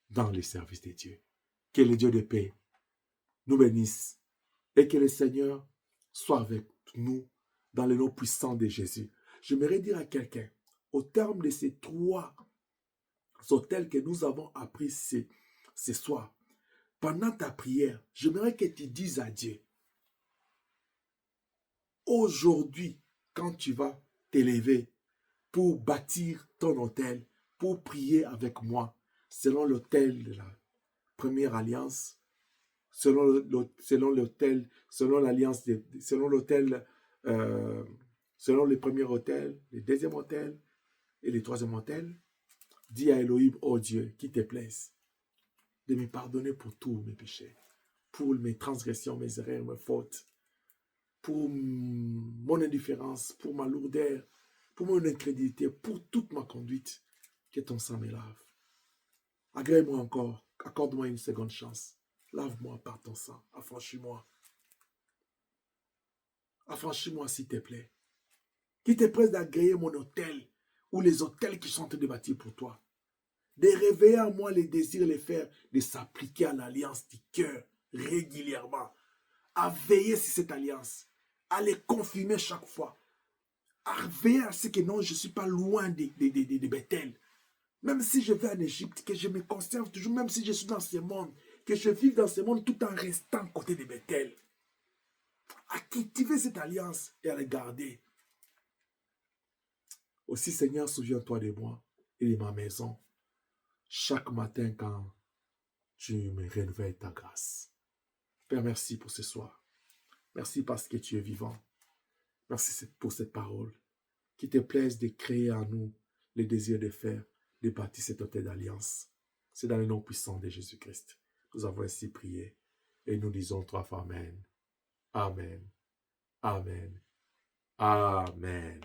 dans le service de Dieu. Que le Dieu de paix nous bénisse et que le Seigneur soit avec nous dans le nom puissant de Jésus. J'aimerais dire à quelqu'un, au terme de ces 3 autels que nous avons appris ce soir, pendant ta prière, j'aimerais que tu dises à Dieu, aujourd'hui, quand tu vas t'élever pour bâtir ton autel, pour prier avec moi, selon l'autel de la première alliance, selon l'autel, selon l'alliance, selon l'autel, selon le premier autel, le deuxième autel et le troisième autel, dis à Elohim, oh Dieu, qu'il te plaise de me pardonner pour tous mes péchés, pour mes transgressions, mes erreurs, mes fautes, pour mon indifférence, pour ma lourdeur, pour mon incrédulité, pour toute ma conduite, que ton sang me lave. Agrée-moi encore, accorde-moi une seconde chance. Lave-moi par ton sang, affranchis-moi. Affranchis-moi s'il te plaît. Qu'il te plaise d'agréer mon autel ou les autels qui sont en train de bâtir pour toi. De réveiller en moi les désirs et les faire, de s'appliquer à l'alliance du cœur régulièrement. À veiller sur cette alliance, à les confirmer chaque fois. À veiller à ce que non, je ne suis pas loin de Bethel. Même si je vais en Égypte, que je me conserve toujours, même si je suis dans ce monde, que je vive dans ce monde tout en restant côté de Bethel. À cultiver cette alliance et à la garder. Aussi, Seigneur, souviens-toi de moi et de ma maison. Chaque matin quand tu me renouvelles ta grâce. Père, merci pour ce soir. Merci parce que tu es vivant. Merci pour cette parole. Qu'il te plaise de créer en nous le désir de faire, de bâtir cet hôtel d'alliance. C'est dans le nom puissant de Jésus-Christ. Nous avons ainsi prié et nous disons 3 fois Amen. Amen. Amen. Amen.